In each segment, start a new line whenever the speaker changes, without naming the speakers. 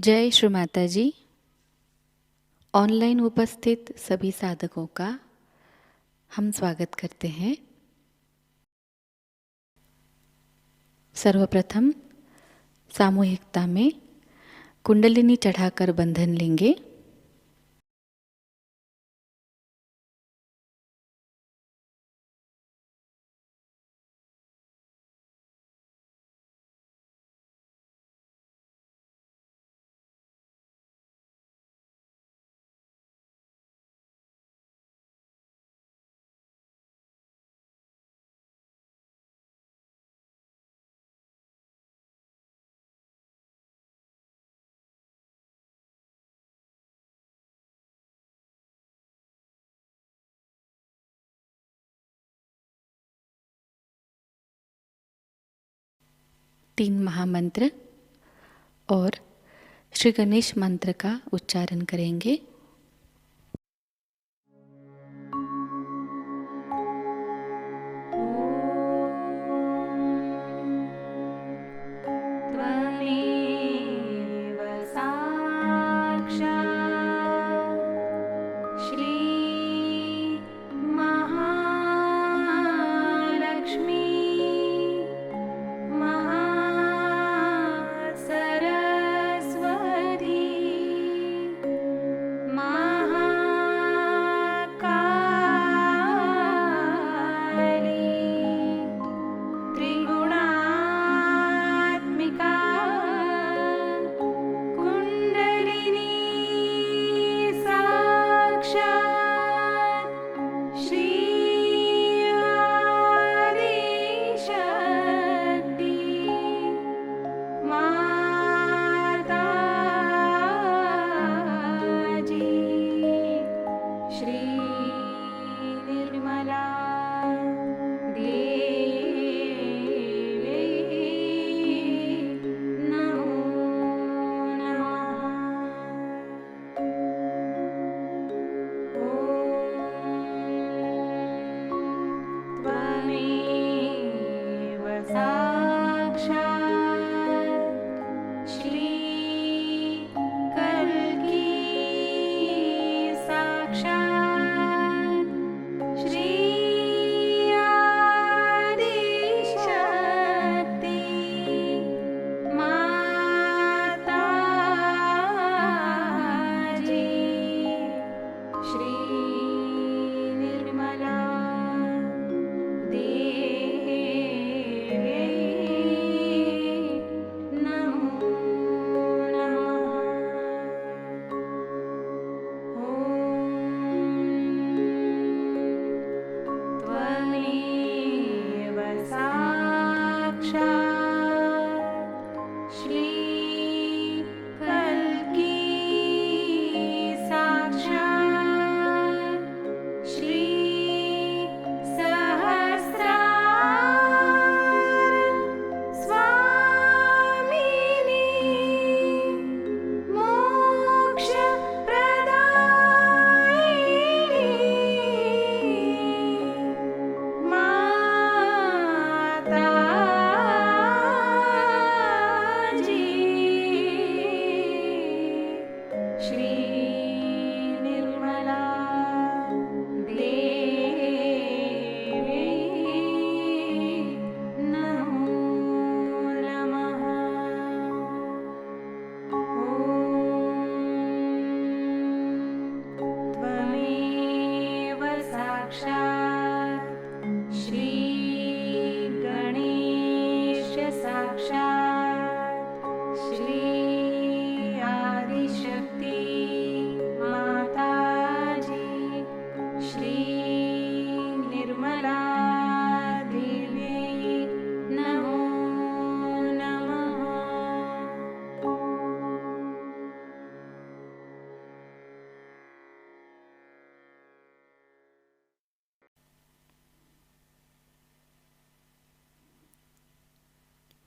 जय श्री माताजी। ऑनलाइन उपस्थित सभी साधकों का हम स्वागत करते हैं। सर्वप्रथम सामूहिकता में कुंडलिनी चढ़ाकर बंधन लेंगे। तीन महामंत्र और श्री गणेश मंत्र का उच्चारण करेंगे।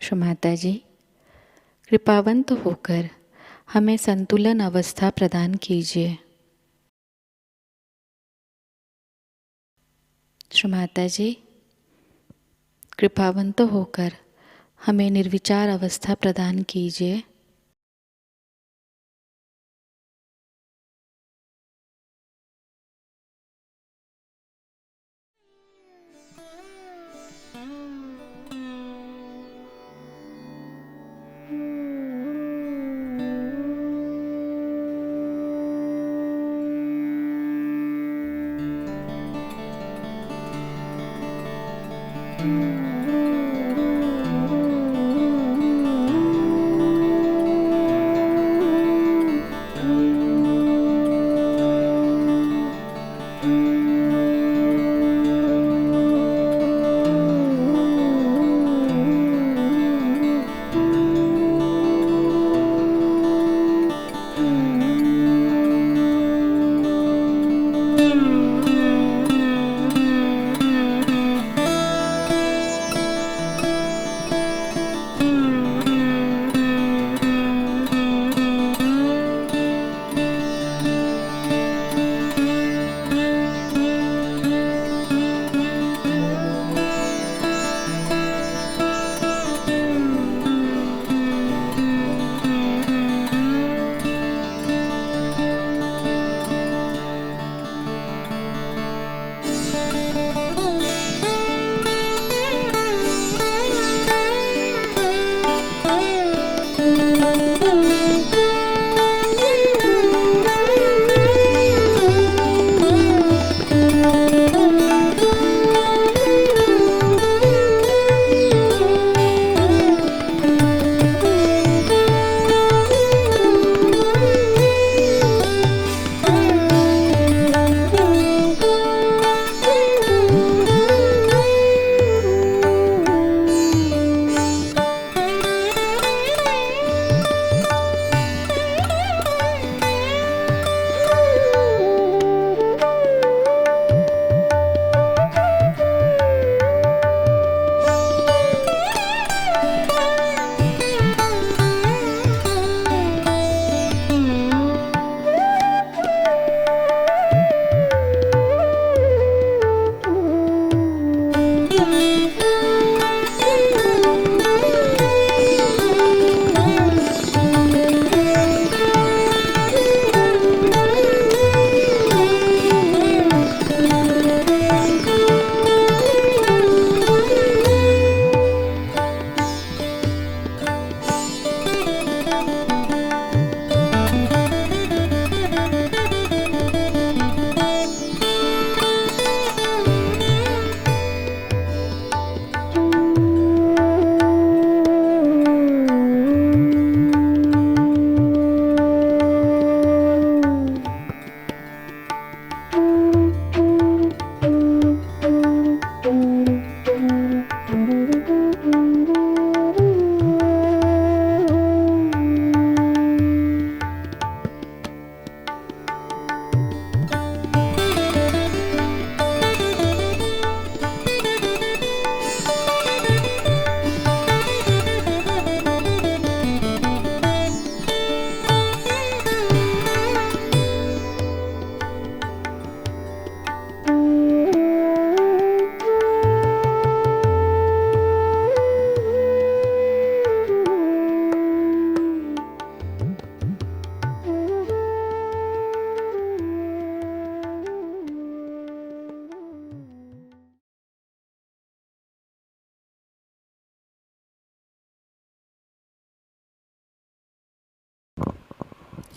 श्री माताजी, कृपावंत होकर हमें संतुलन अवस्था प्रदान कीजिए। श्री माताजी, कृपावंत होकर हमें निर्विचार अवस्था प्रदान कीजिए।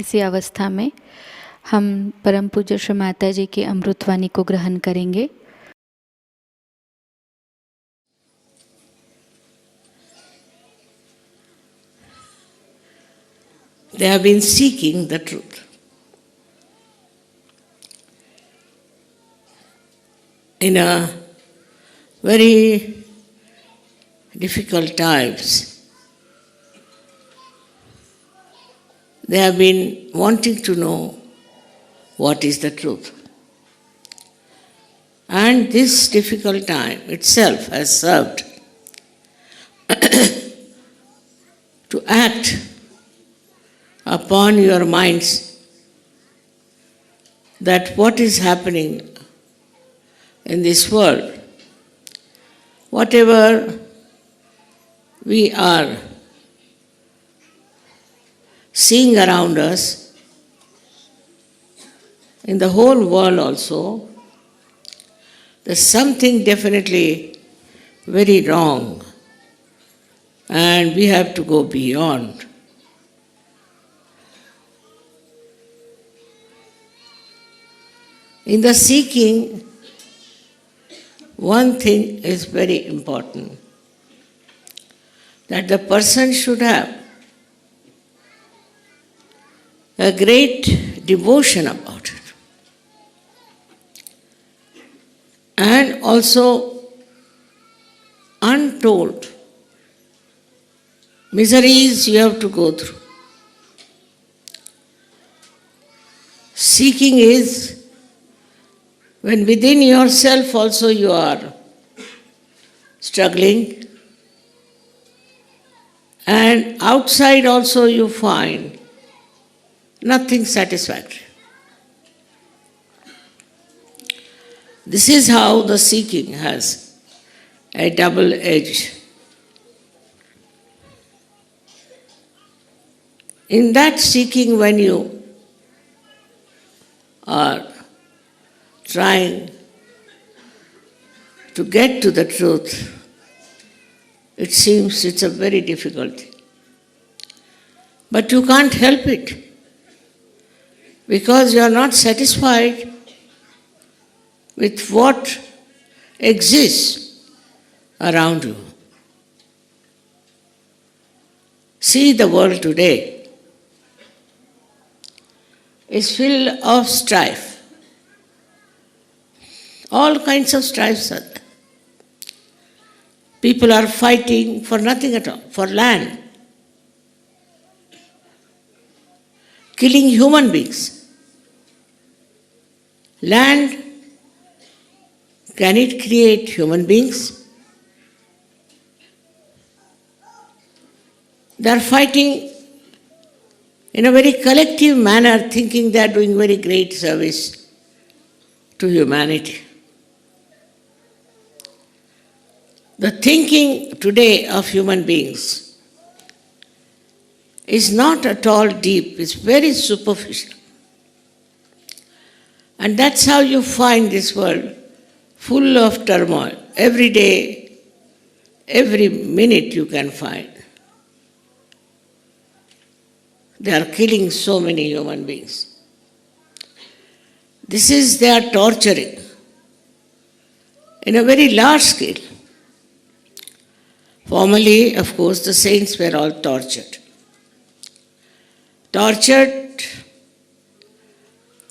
इसी अवस्था में हम परम पूज्य श्री माता जी की अमृतवाणी को ग्रहण करेंगे।
They have been seeking the truth. In a very difficult times, they have been wanting to know what is the truth. And this difficult time itself has served to act upon your minds that what is happening in this world, whatever we are seeing around us, in the whole world also, there's something definitely very wrong, and we have to go beyond. In the seeking, one thing is very important, that the person should have a great devotion about it. And also untold miseries you have to go through. Seeking is when within yourself also you are struggling, and outside also you find nothing satisfactory. This is how the seeking has a double edge. In that seeking, when you are trying to get to the truth, it seems it's a very difficult thing. But you can't help it, because you are not satisfied with what exists around you. See, the world today is filled of strife. All kinds of strifes are there. People are fighting for nothing at all, for land, killing human beings. Land, can it create human beings? They are fighting in a very collective manner, thinking they are doing very great service to humanity. The thinking today of human beings is not at all deep, it's very superficial. And that's how you find this world full of turmoil. Every day, every minute you can find. They are killing so many human beings. This is their torturing in a very large scale. Formerly, of course, the saints were all tortured. Tortured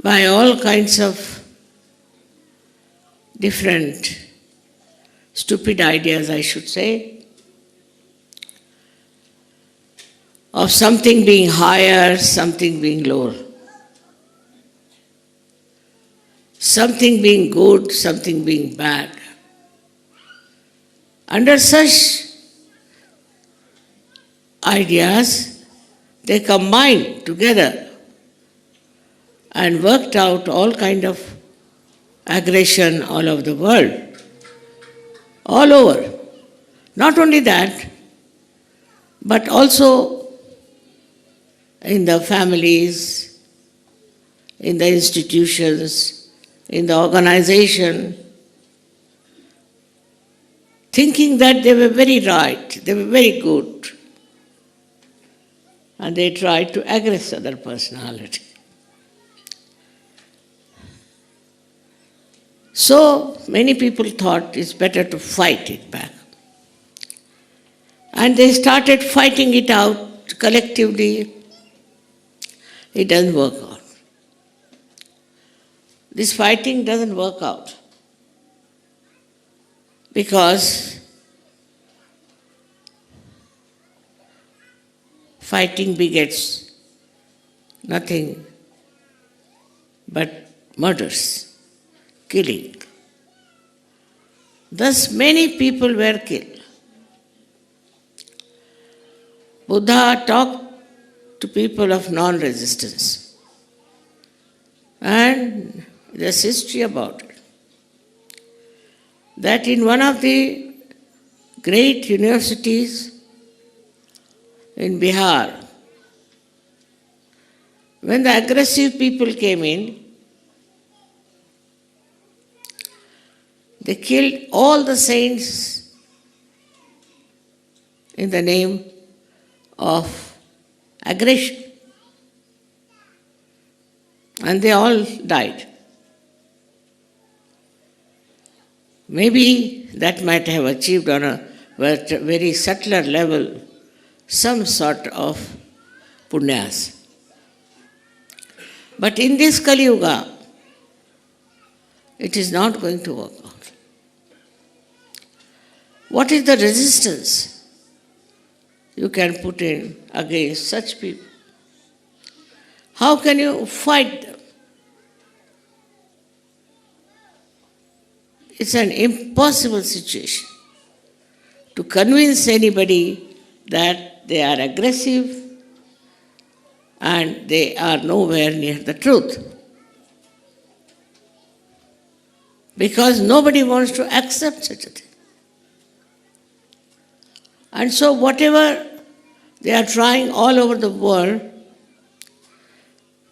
by all kinds of different stupid ideas, I should say, of something being higher, something being lower, something being good, something being bad. Under such ideas, they combined together and worked out all kind of aggression all over the world, all over. Not only that, but also in the families, in the institutions, in the organization, thinking that they were very right, they were very good. and they try to aggress other personality. So many people thought it's better to fight it back. And they started fighting it out collectively. It doesn't work out. This fighting doesn't work out because fighting begets nothing but murders, killing. Thus many people were killed. Buddha talked to people of non-resistance, and there's history about it. That in one of the great universities in Bihar, when the aggressive people came in, they killed all the saints in the name of aggression. And they all died. Maybe that might have achieved on a very subtler level some sort of punyas. But in this Kali Yuga, it is not going to work out. What is the resistance you can put in against such people? How can you fight them? It's an impossible situation to convince anybody that they are aggressive and they are nowhere near the truth. Because nobody wants to accept such a thing. And so whatever they are trying all over the world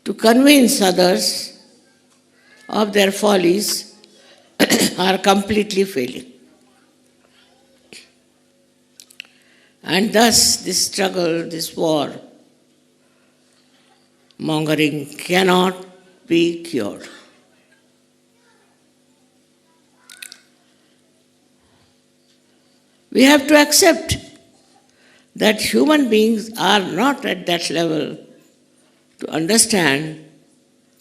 to convince others of their follies are completely failing. And thus this struggle, this war, mongering cannot be cured. We have to accept that human beings are not at that level to understand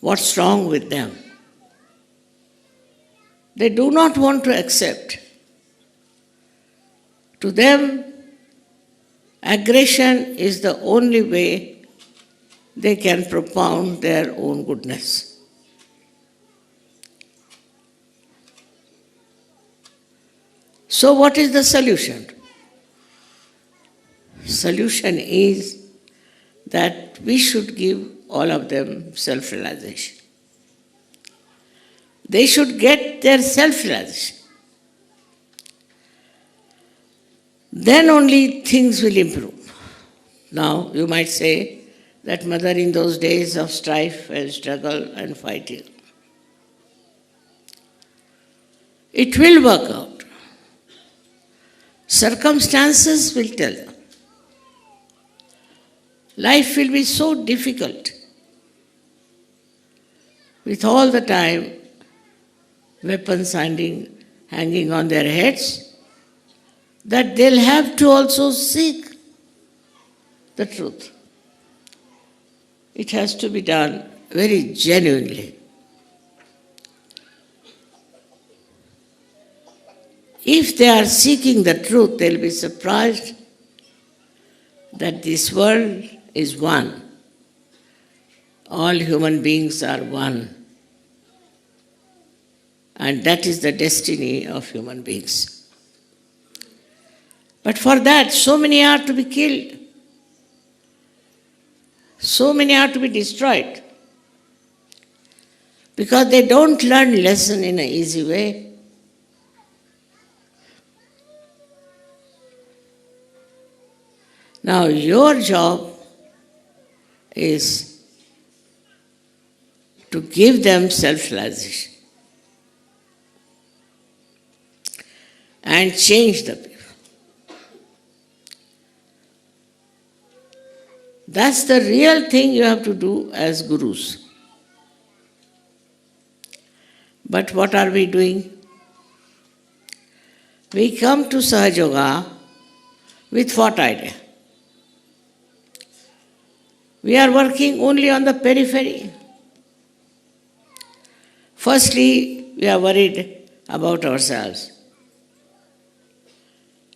what's wrong with them. They do not want to accept. To them, aggression is the only way they can propound their own goodness. So what is the solution? Solution is that we should give all of them self-realization. They should get their self-realization. Then only things will improve. Now, you might say that mother, in those days of strife and struggle and fighting, it will work out. Circumstances will tell them. Life will be so difficult with all the time weapons hanging on their heads, that they'll have to also seek the truth. It has to be done very genuinely. If they are seeking the truth, they'll be surprised that this world is one. All human beings are one. And that is the destiny of human beings. But for that, so many are to be killed. So many are to be destroyed. Because they don't learn lesson in an easy way. Now, your job is to give them self-realization and change the people. That's the real thing you have to do as gurus. But what are we doing? We come to Sahajayoga with what idea? We are working only on the periphery. Firstly, we are worried about ourselves.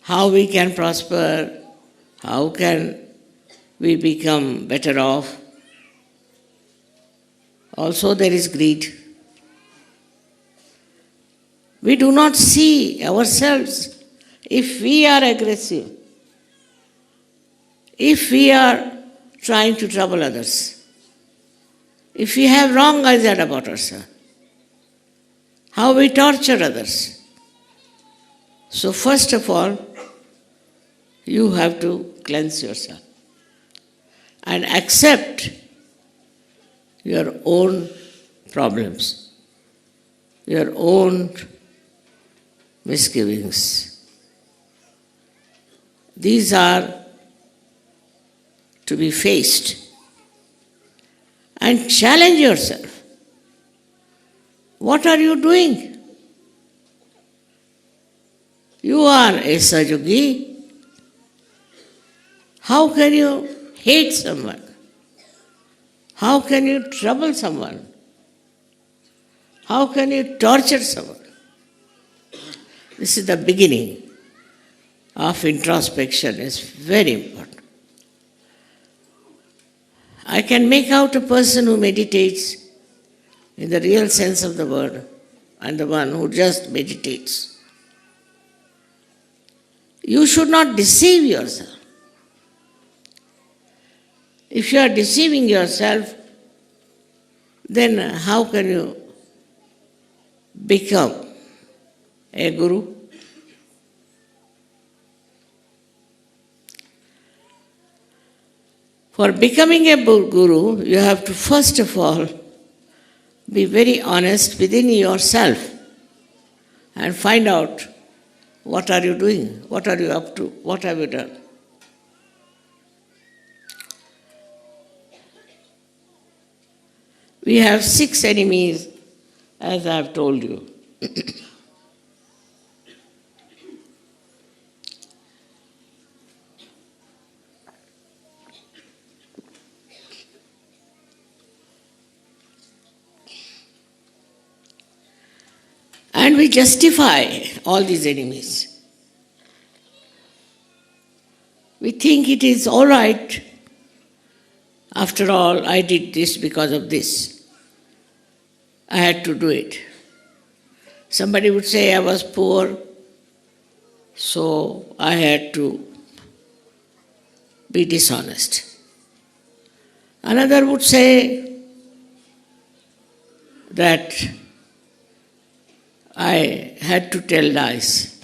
How we can prosper, how can we become better off. Also there is greed. We do not see ourselves. If we are aggressive, if we are trying to trouble others, if we have wrong ideas about ourselves, how we torture others. So first of all, you have to cleanse yourself and accept your own problems, your own misgivings. These are to be faced and challenge yourself. What are you doing? You are a Sahajayogi. How can you hate someone? How can you trouble someone? How can you torture someone? This is the beginning of introspection. It's very important. I can make out a person who meditates in the real sense of the word and the one who just meditates. You should not deceive yourself. If you are deceiving yourself, then how can you become a guru? For becoming a guru, you have to first of all be very honest within yourself and find out what are you doing, what are you up to, what have you done. We have 6 enemies, as I have told you. And we justify all these enemies. We think it is all right. After all, I did this because of this. I had to do it. Somebody would say I was poor, so I had to be dishonest. Another would say that I had to tell lies.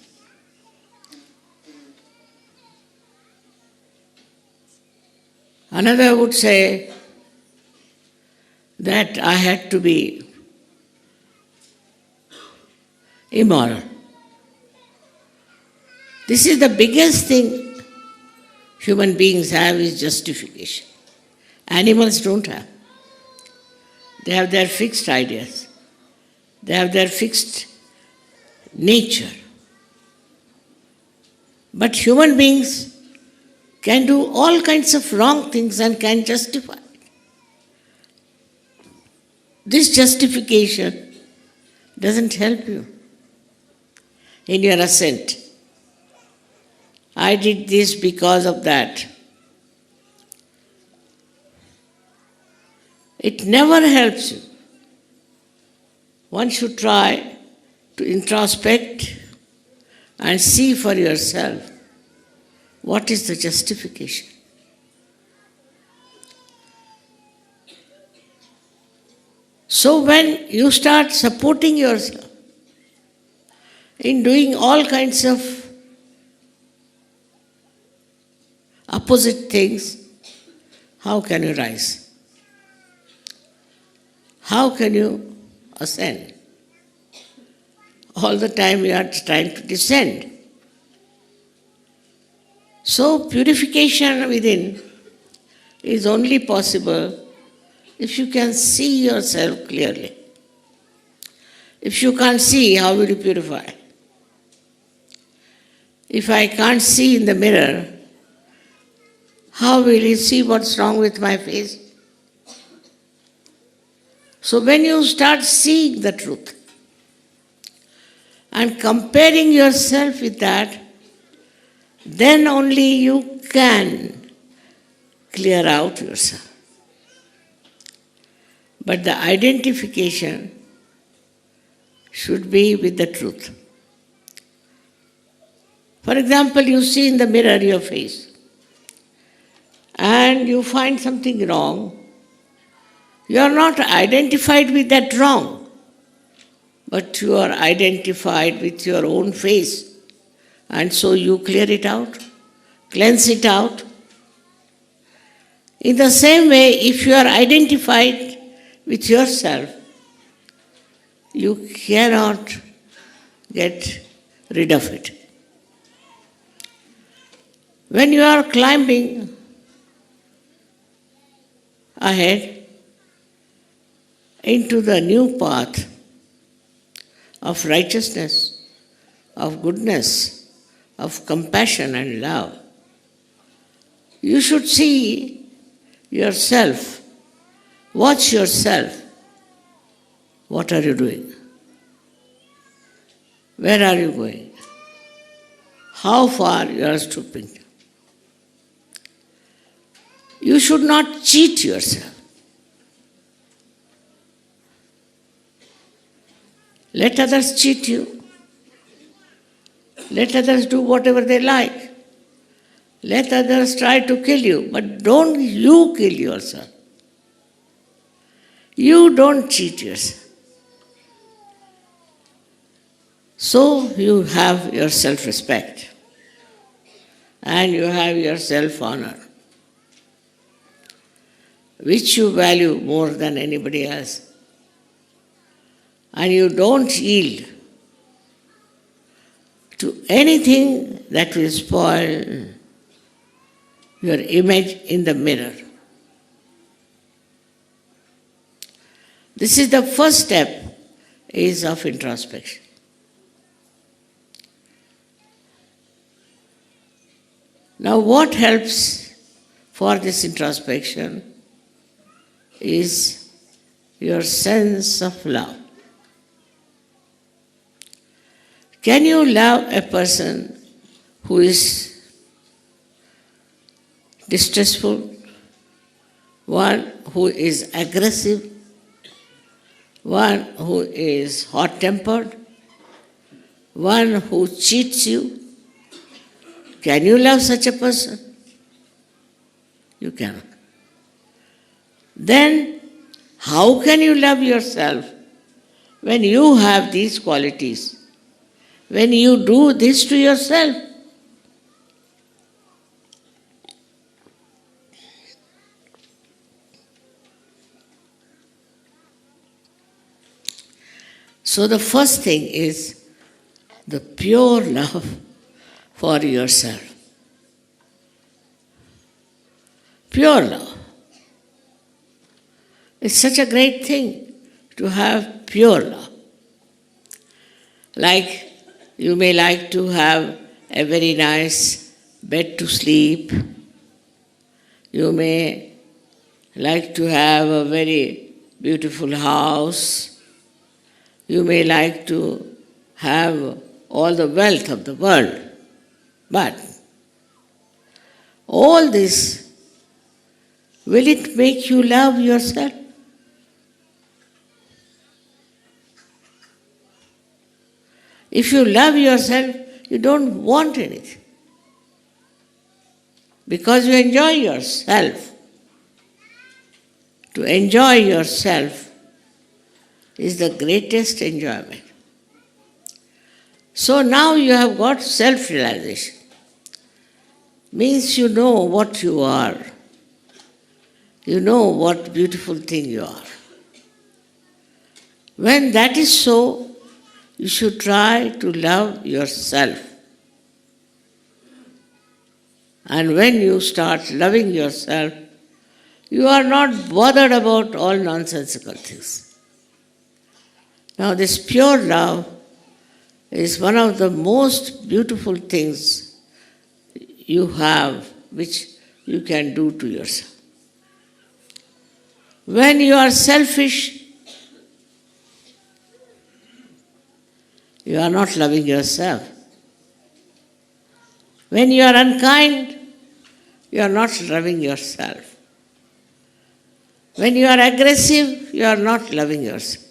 Another would say that I had to be immoral. This is the biggest thing human beings have, is justification. Animals don't have. They have their fixed ideas. They have their fixed nature. But human beings can do all kinds of wrong things and can justify it. This justification doesn't help you in your ascent. I did this because of that. It never helps you. One should try to introspect and see for yourself what is the justification. So when you start supporting yourself in doing all kinds of opposite things, how can you rise? How can you ascend? All the time you are trying to descend. So purification within is only possible if you can see yourself clearly. If you can't see, how will you purify? If I can't see in the mirror, how will you see what's wrong with my face? So when you start seeing the truth and comparing yourself with that, then only you can clear out yourself. But the identification should be with the truth. For example, you see in the mirror your face and you find something wrong. You are not identified with that wrong, but you are identified with your own face. And so you clear it out, cleanse it out. In the same way, if you are identified with yourself, you cannot get rid of it. When you are climbing ahead into the new path of righteousness, of goodness, of compassion and love, you should see yourself, watch yourself. What are you doing? Where are you going? How far you are stooping? You should not cheat yourself. Let others cheat you. Let others do whatever they like. Let others try to kill you, but don't you kill yourself. You don't cheat yourself. So you have your self-respect and you have your self-honor, which you value more than anybody else. And you don't yield to anything that will spoil your image in the mirror. This is the first step is of introspection. Now what helps for this introspection is your sense of love. Can you love a person who is distressful, one who is aggressive, one who is hot-tempered, one who cheats you? Can you love such a person? You cannot. Then, how can you love yourself when you have these qualities? When you do this to yourself? So the first thing is the pure love for yourself. Pure love. It's such a great thing to have pure love. Like you may like to have a very nice bed to sleep. You may like to have a very beautiful house. You may like to have all the wealth of the world. But all this, will it make you love yourself? If you love yourself, you don't want anything. Because you enjoy yourself. To enjoy yourself is the greatest enjoyment. So now you have got self-realization. Means you know what you are. You know what beautiful thing you are. When that is so, you should try to love yourself. And when you start loving yourself, You are not bothered about all nonsensical things. Now, this pure love is one of the most beautiful things you have, which you can do to yourself. When you are selfish, you are not loving yourself. When you are unkind, you are not loving yourself. When you are aggressive, you are not loving yourself.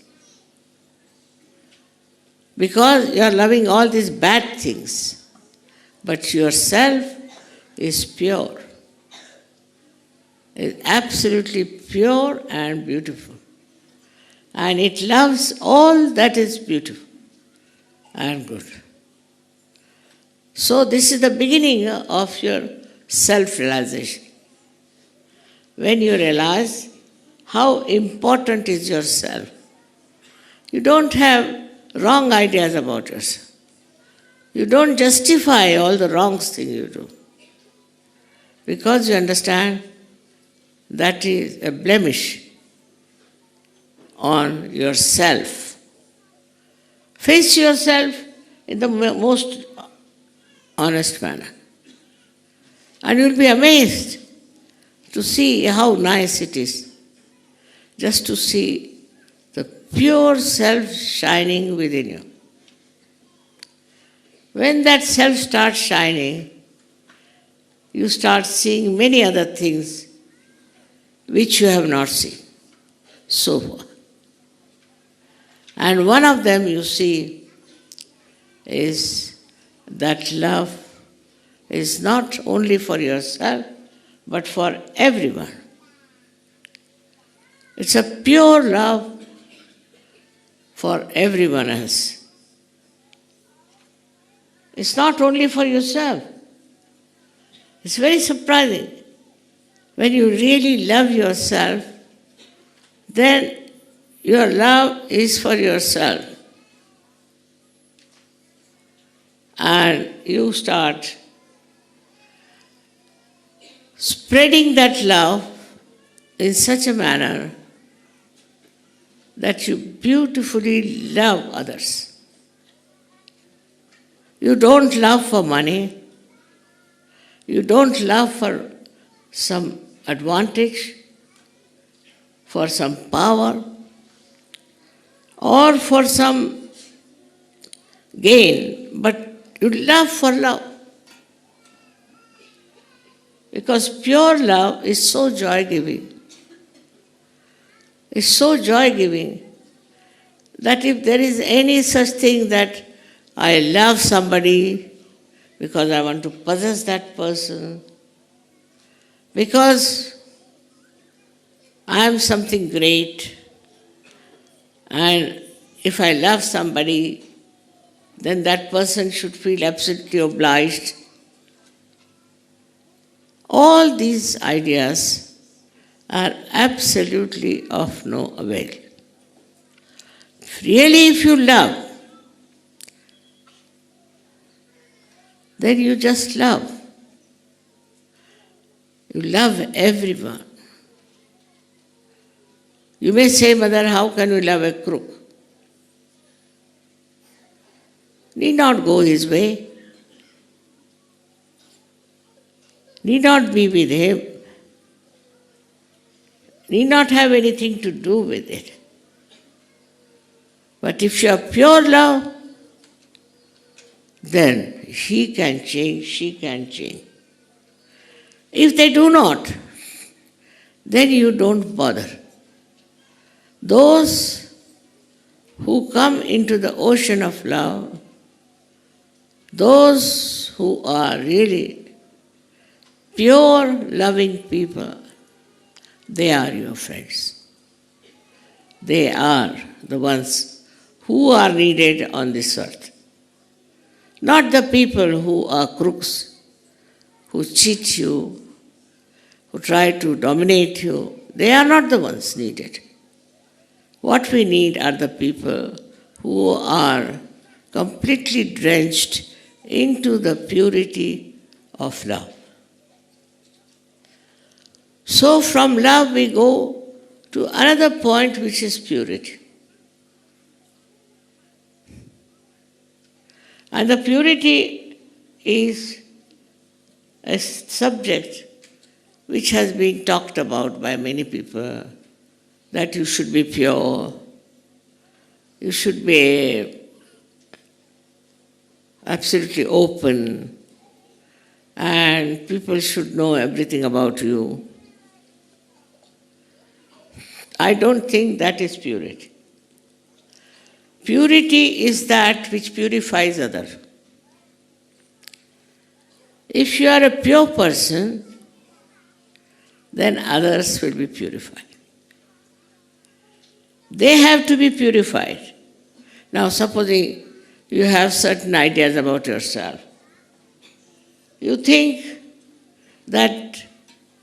Because you are loving all these bad things. But yourself is pure. It's absolutely pure and beautiful. And it loves all that is beautiful and good. So this is the beginning of your self-realization. When you realize how important is yourself, you don't have wrong ideas about yourself. You don't justify all the wrong things you do. Because you understand that is a blemish on yourself. Face yourself in the most honest manner. And you'll be amazed to see how nice it is just to see the pure self shining within you. When that self starts shining, you start seeing many other things which you have not seen so far. And one of them you see is that love is not only for yourself, but for everyone. It's a pure love for everyone else. It's not only for yourself. It's very surprising. When you really love yourself, then your love is for yourself. And you start spreading that love in such a manner that you beautifully love others. You don't love for money. You don't love for some advantage, for some power, or for some gain, but you love for love. Because pure love is so joy-giving. It's so joy-giving that if there is any such thing that I love somebody because I want to possess that person, because I am something great, and if I love somebody, then that person should feel absolutely obliged. All these ideas are absolutely of no avail. Really, if you love, then you just love. You love everyone. You may say, Mother, how can you love a crook? Need not go his way. Need not be with him. Need not have anything to do with it. But if you have pure love, then he can change, she can change. If they do not, then you don't bother. Those who come into the ocean of love, those who are really pure loving people, they are your friends. They are the ones who are needed on this earth. Not the people who are crooks, who cheat you, who try to dominate you. They are not the ones needed. What we need are the people who are completely drenched into the purity of love. So from love we go to another point, which is purity. And the purity is a subject which has been talked about by many people, that you should be pure, you should be absolutely open, and people should know everything about you. I don't think that is purity. Purity is that which purifies others. If you are a pure person, then others will be purified. They have to be purified. Now, supposing you have certain ideas about yourself, you think that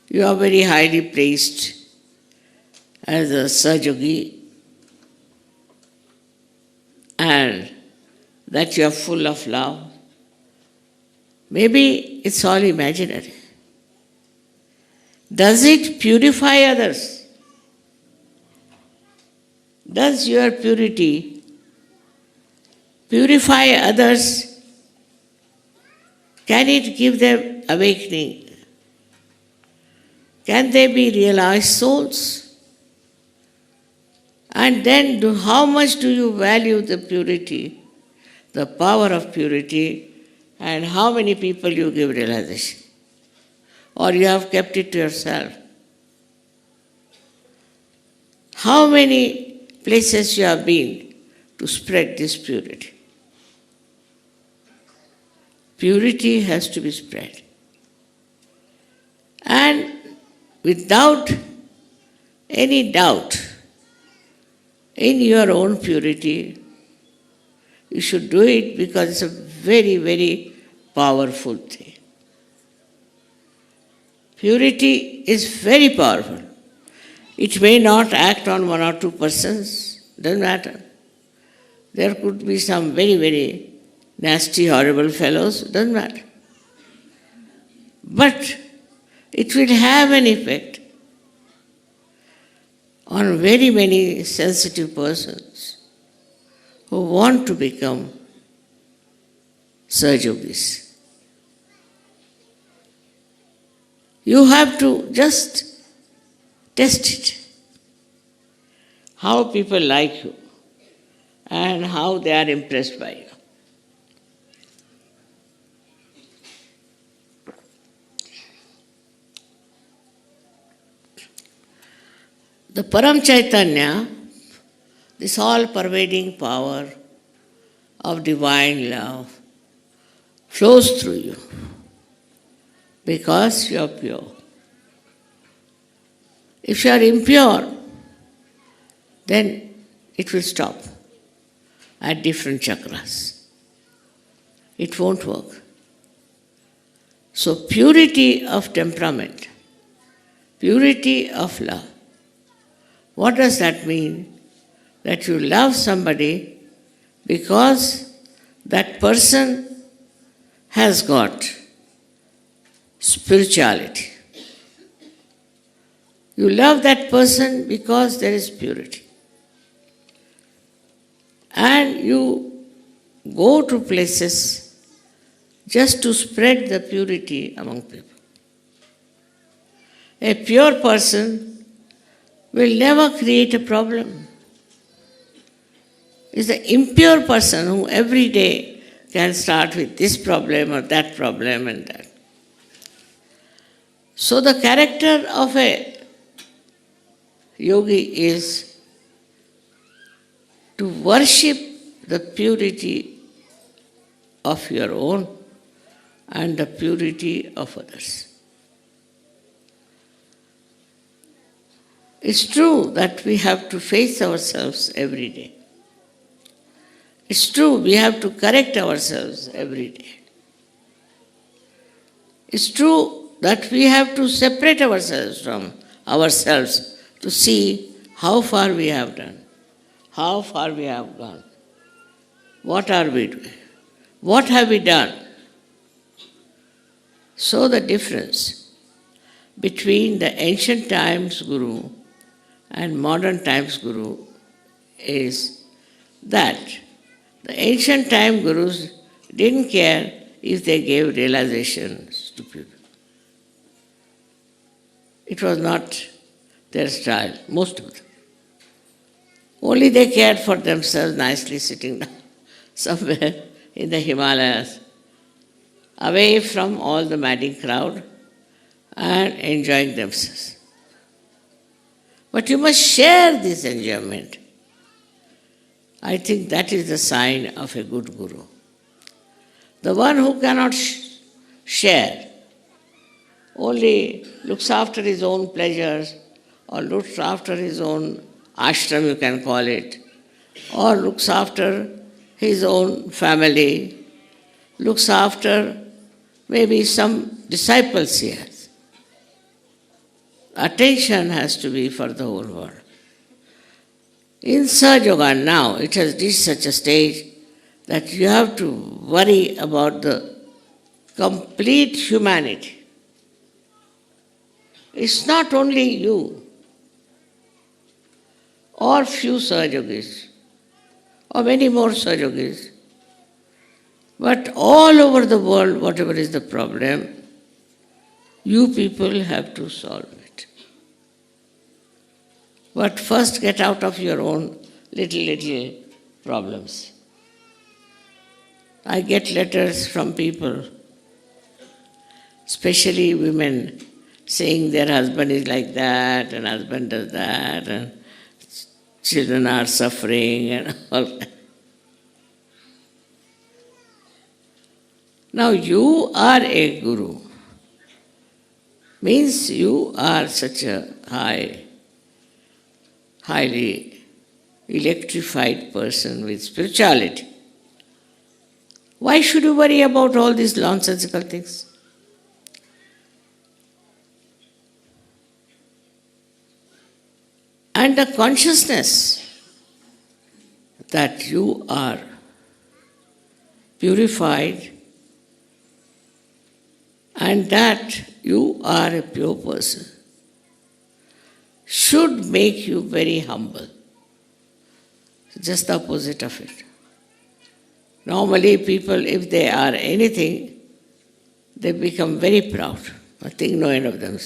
you are very highly placed as a Sahajayogi and that you are full of love. Maybe it's all imaginary. Does it purify others? Does your purity purify others? Can it give them awakening? Can they be realized souls? And then how much do you value the purity, the power of purity, and how many people you give realization? Or you have kept it to yourself? How many places you have been to spread this purity? Purity has to be spread. And without any doubt in your own purity, you should do it because it's a very, very powerful thing. Purity is very powerful. It may not act on one or two persons, doesn't matter. There could be some very, very nasty, horrible fellows, doesn't matter. But it will have an effect on very many sensitive persons who want to become Sahajogis. You have to just test it. How people like you and how they are impressed by you. The Param Chaitanya, this all-pervading power of divine love, flows through you because you are pure. If you are impure, then it will stop at different chakras. It won't work. So purity of temperament, purity of love. What does that mean? That you love somebody because that person has got spirituality. You love that person because there is purity. And you go to places just to spread the purity among people. A pure person will never create a problem. It's the impure person who every day can start with this problem or that problem and that. So the character of a yogi is to worship the purity of your own and the purity of others. It's true that we have to face ourselves every day. It's true we have to correct ourselves every day. It's true that we have to separate ourselves from ourselves to see how far we have done, how far we have gone. What are we doing? What have we done? So the difference between the ancient times Guru and modern times Guru is that the ancient time Gurus didn't care if they gave realizations to people. It was not their style, most of them. Only they cared for themselves nicely sitting down somewhere in the Himalayas, away from all the madding crowd and enjoying themselves. But you must share this enjoyment. I think that is the sign of a good Guru. The one who cannot share, only looks after his own pleasures, or looks after his own ashram, you can call it, or looks after his own family, looks after maybe some disciples he has. Attention has to be for the whole world. In Sahajayoga now, it has reached such a stage that you have to worry about the complete humanity. It's not only you or few Sahajogis or many more Sahajogis, but all over the world, whatever is the problem, you people have to solve it. But first get out of your own little problems. I get letters from people, especially women, saying their husband is like that and husband does that and children are suffering and all that. Now you are a guru. Means you are such a highly electrified person with spirituality. Why should you worry about all these nonsensical things? And the consciousness that you are purified and that you are a pure person should make you very humble. Just the opposite of it. Normally people, if they are anything, they become very proud. I think no end of them.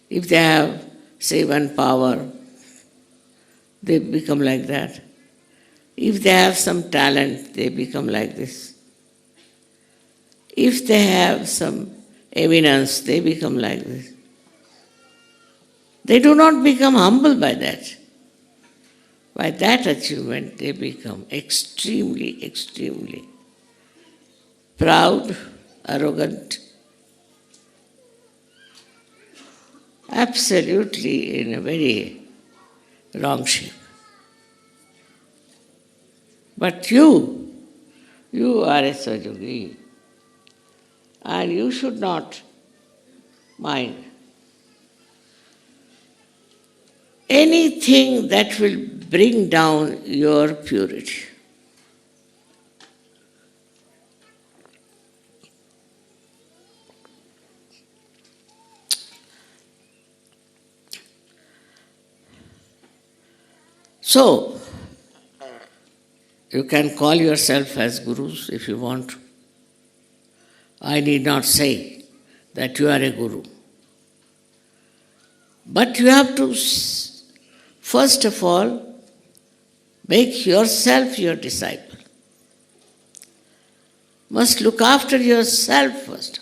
If they have, say, one power, they become like that. If they have some talent, they become like this. If they have some eminence, they become like this. They do not become humble by that. By that achievement, they become extremely proud, arrogant, absolutely in a very wrong shape. But you are a Sahajayogi, and you should not mind anything that will bring down your purity. So, you can call yourself as gurus if you want to. I need not say that you are a guru. But you have to, first of all, make yourself your disciple. Must look after yourself first.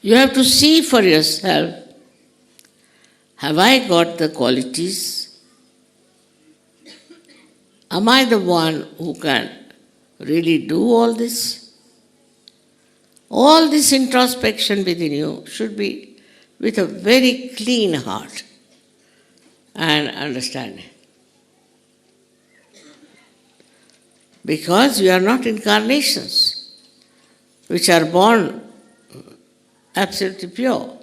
You have to see for yourself, have I got the qualities? Am I the one who can really do all this? All this introspection within you should be with a very clean heart and understanding. Because you are not incarnations which are born absolutely pure,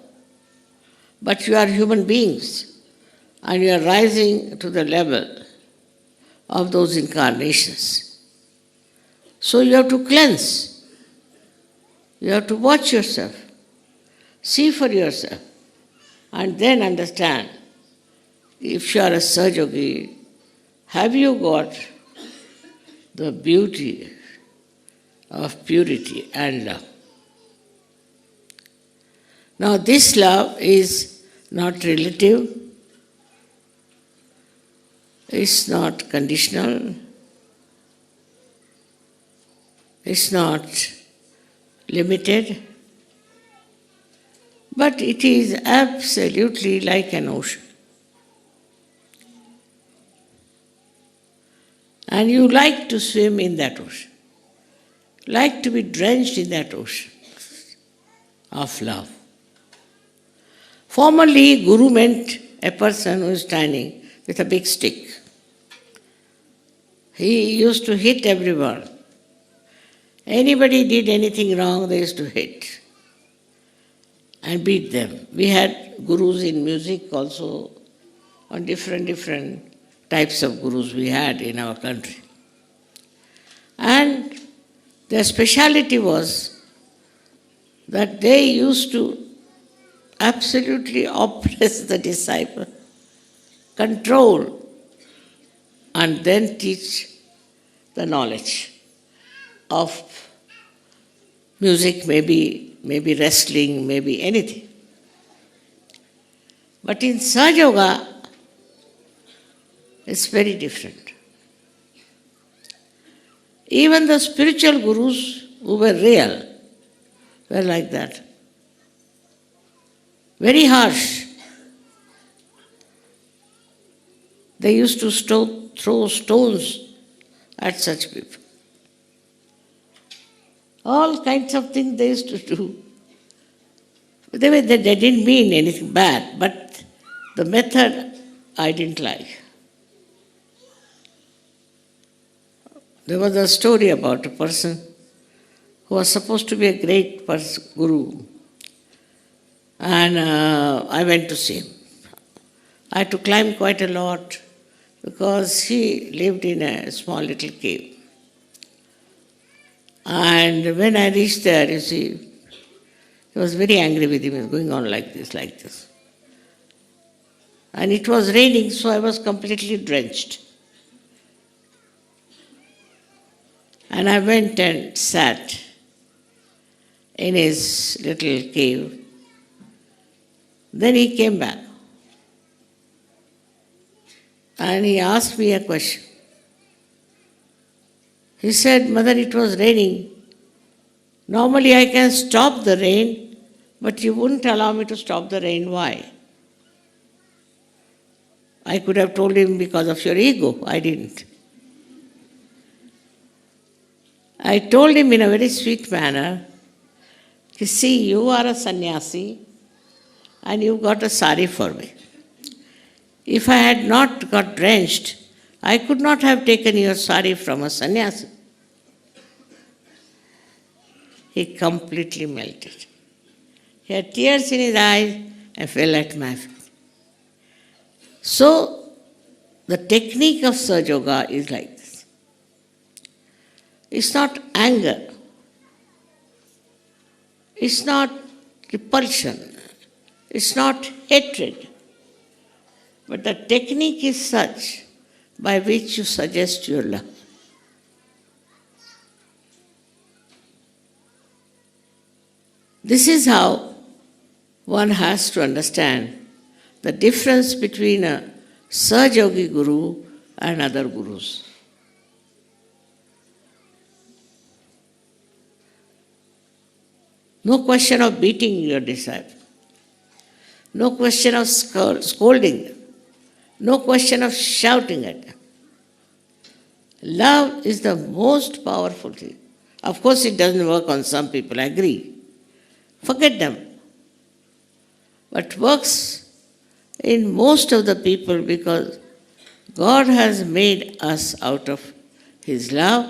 but you are human beings and you are rising to the level of those incarnations. So you have to cleanse. You have to watch yourself. See for yourself. And then understand, if you are a Sahajayogi, have you got the beauty of purity and love? Now this love is not relative, it's not conditional, it's not limited, but it is absolutely like an ocean. And you like to swim in that ocean, like to be drenched in that ocean of love. Formerly, Guru meant a person who is standing with a big stick. He used to hit everyone. Anybody did anything wrong, they used to hit and beat them. We had gurus in music also, on different types of gurus we had in our country. And their speciality was that they used to absolutely oppress the disciple, control, and then teach the knowledge of music, maybe wrestling, maybe anything. But in Sahajayoga, it's very different. Even the spiritual gurus who were real were like that. Very harsh. They used to throw stones at such people. All kinds of things they used to do. They didn't mean anything bad, but the method I didn't like. There was a story about a person who was supposed to be a great guru. And I went to see him. I had to climb quite a lot because he lived in a small little cave. And when I reached there, you see, he was very angry with him. He was going on like this. And it was raining, so I was completely drenched. And I went and sat in his little cave. Then he came back. And he asked me a question. He said, "Mother, it was raining. Normally I can stop the rain, but you wouldn't allow me to stop the rain. Why?" I could have told him, "Because of your ego." I didn't. I told him in a very sweet manner, "You see, you are a sannyasi and you got a sari for me. If I had not got drenched, I could not have taken your sari from a sannyasi." He completely melted. He had tears in his eyes and fell at my feet. So, the technique of Sahajayoga is like this. It's not anger. It's not repulsion. It's not hatred. But the technique is such by which you suggest your love. This is how one has to understand the difference between a Sahajayogi guru and other gurus. No question of beating your disciple. No question of scolding them. No question of shouting at them. Love is the most powerful thing. Of course, it doesn't work on some people, I agree. Forget them. But works in most of the people because God has made us out of His love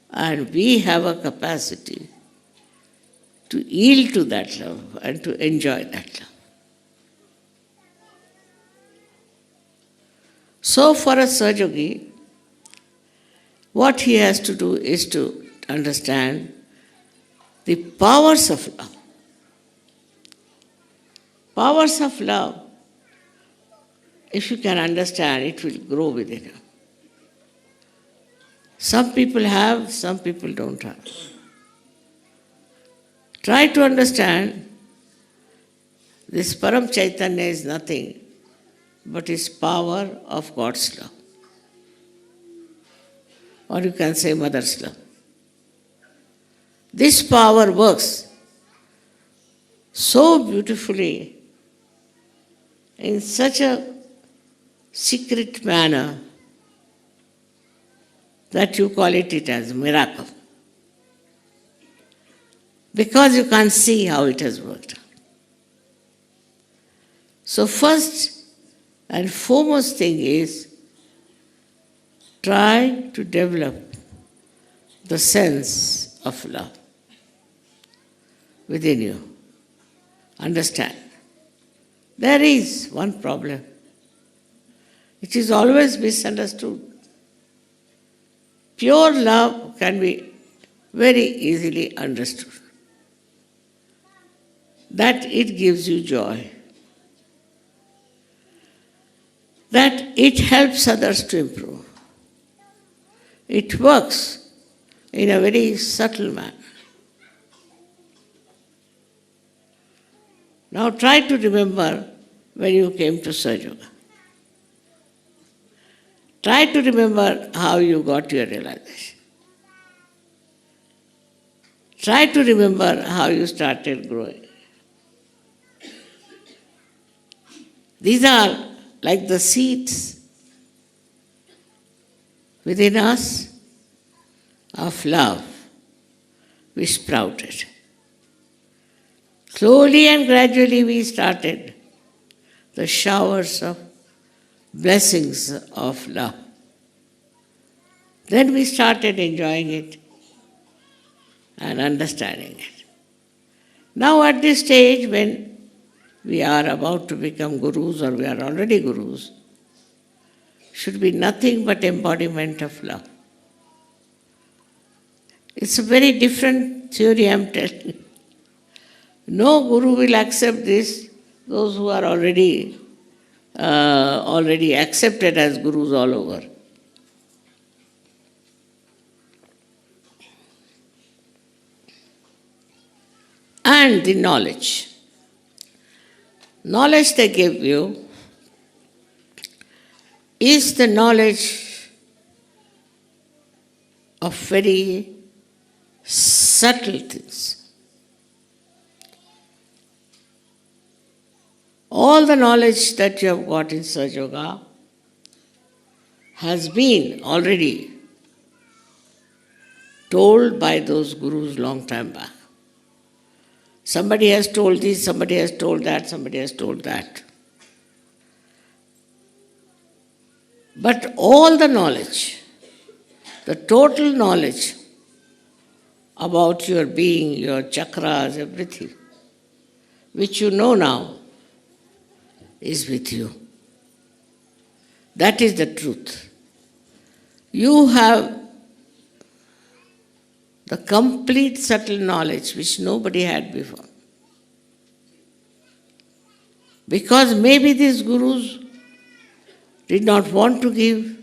and we have a capacity to yield to that love and to enjoy that love. So for a Sahajayogi, what he has to do is to understand the powers of love. Powers of love, if you can understand, it will grow within you. Some people have, some people don't have. Try to understand this Param Chaitanya is nothing but is power of God's love. Or you can say Mother's love. This power works so beautifully in such a secret manner that you call it as miracle. Because you can't see how it has worked out. So first and foremost thing is try to develop the sense of love within you. Understand. There is one problem. It is always misunderstood. Pure love can be very easily understood. That it gives you joy. That it helps others to improve. It works in a very subtle manner. Now try to remember when you came to Sahajayoga. Try to remember how you got your realization. Try to remember how you started growing. These are like the seeds within us of love which sprouted. Slowly and gradually we started the showers of blessings of love. Then we started enjoying it and understanding it. Now at this stage when we are about to become gurus or we are already gurus, should be nothing but embodiment of love. It's a very different theory I am telling you. No guru will accept this, those who are already accepted as gurus all over. And the knowledge. Knowledge they give you is the knowledge of very subtle things. All the knowledge that you have got in Sahajayoga has been already told by those gurus long time back. Somebody has told this, somebody has told that, somebody has told that. But all the knowledge, the total knowledge about your being, your chakras, everything, which you know now, is with you. That is the truth. You have the complete subtle knowledge which nobody had before. Because maybe these gurus did not want to give,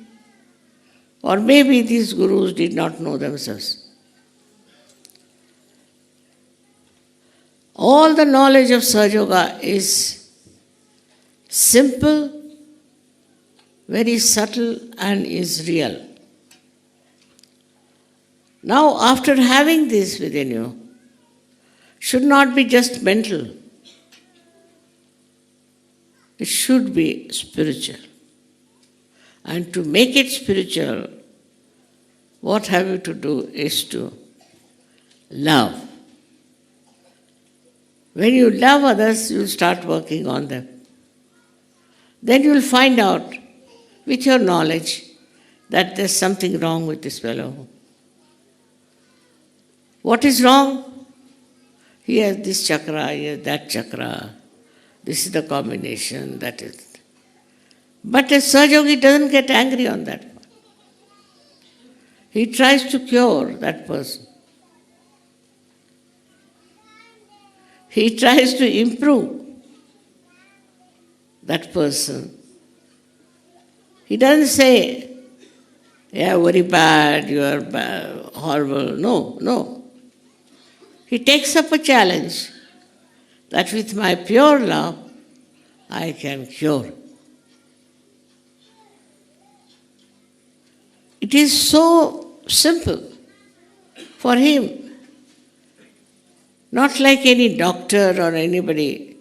or maybe these gurus did not know themselves. All the knowledge of Sahajayoga is simple, very subtle, and is real. Now, after having this within you, should not be just mental. It should be spiritual. And to make it spiritual, what have you to do is to love. When you love others, you will start working on them. Then you will find out, with your knowledge, that there's something wrong with this fellow. What is wrong? He has this chakra, he has that chakra. This is the combination, that is. But a Sahajayogi doesn't get angry on that. He tries to cure that person. he tries to improve that person. He doesn't say, "Yeah, very bad, you are bad, horrible." No, no. He takes up a challenge that with my pure love, I can cure. It is so simple for him, not like any doctor or anybody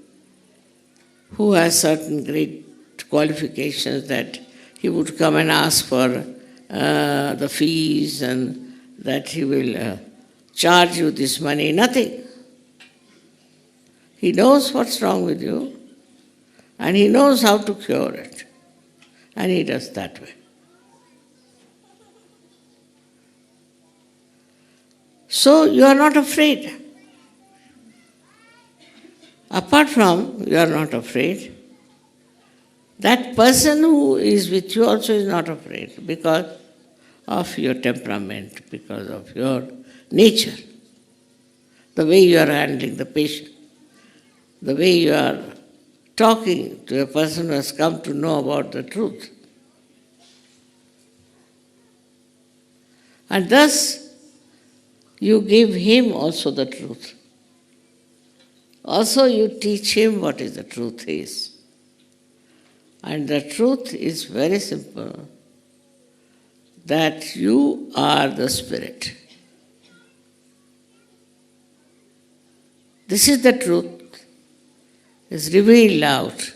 who has certain great qualifications that he would come and ask for the fees and that he will charge you this money. Nothing. He knows what's wrong with you and he knows how to cure it. And he does that way. So you are not afraid. Apart from you are not afraid, that person who is with you also is not afraid because of your temperament, because of your nature, the way you are handling the patient, the way you are talking to a person who has come to know about the truth. And thus, you give him also the truth. Also, you teach him what is the truth is. And the truth is very simple, that you are the Spirit. This is the truth, is revealed out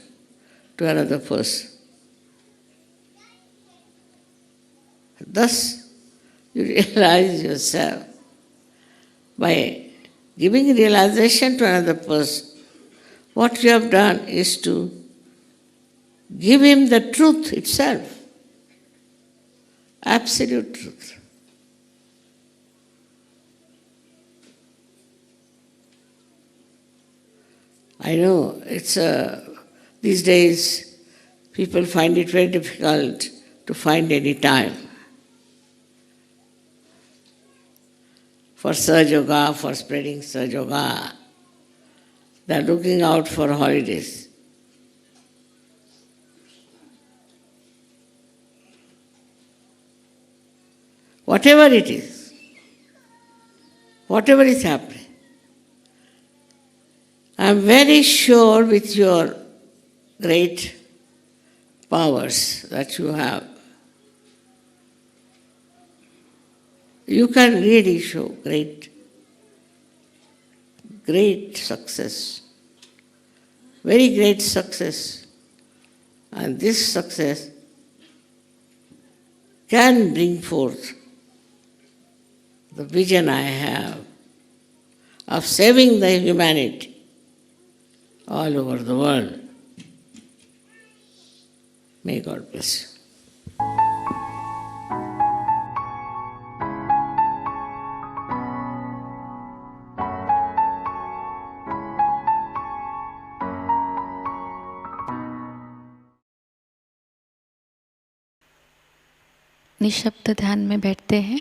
to another person. Thus, you realize yourself by giving realization to another person. What you have done is to give him the truth itself, absolute truth. I know these days people find it very difficult to find any time for Sahajayoga, for spreading Sahajayoga. They are looking out for holidays. Whatever it is, whatever is happening, I am very sure with your great powers that you have, you can really show great success, very great success. And this success can bring forth the vision I have of saving the humanity all over the world. May God bless you.
निशब्द ध्यान में बैठते हैं।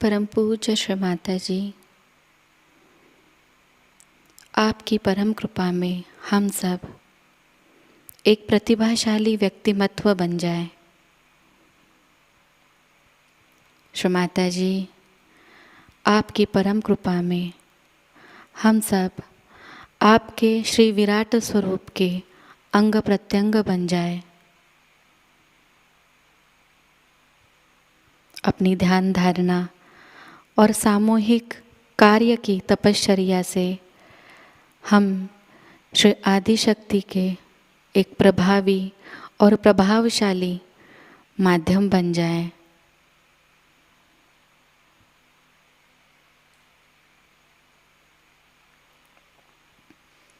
परम पूज्य श्री माता जी, आपकी परम कृपा में हम सब एक प्रतिभाशाली व्यक्तिमत्व बन जाए। श्री माता जी, आपकी परम कृपा में हम सब आपके श्री विराट स्वरूप के अंग प्रत्यंग बन जाए। अपनी ध्यान धारणा और सामूहिक कार्य की तपश्चर्या से हम श्री आदिशक्ति के एक प्रभावी और प्रभावशाली माध्यम बन जाएं।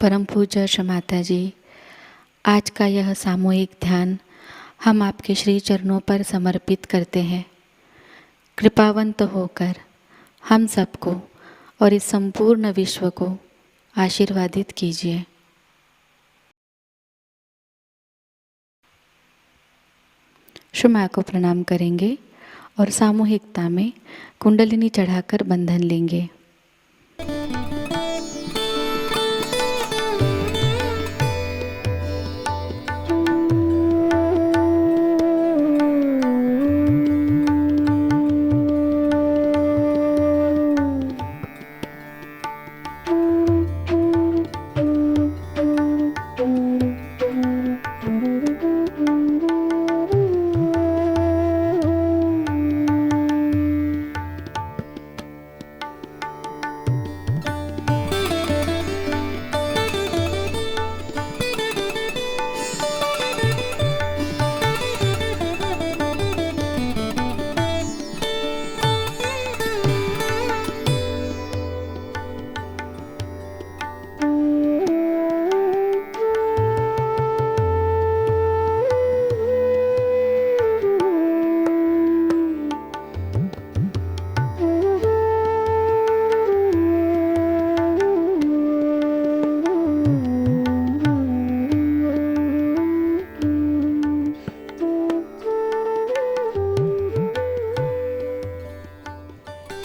परम पूज्य श्री माता जी, आज का यह सामूहिक ध्यान हम आपके श्री चरणों पर समर्पित करते हैं। कृपावंत होकर हम सबको और इस संपूर्ण विश्व को आशीर्वादित कीजिए। श्री माँ को प्रणाम करेंगे और सामूहिकता में कुंडलिनी चढ़ाकर बंधन लेंगे।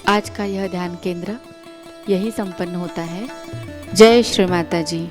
आज का यह ध्यान केंद्र यही संपन्न होता है। जय श्री माता जी।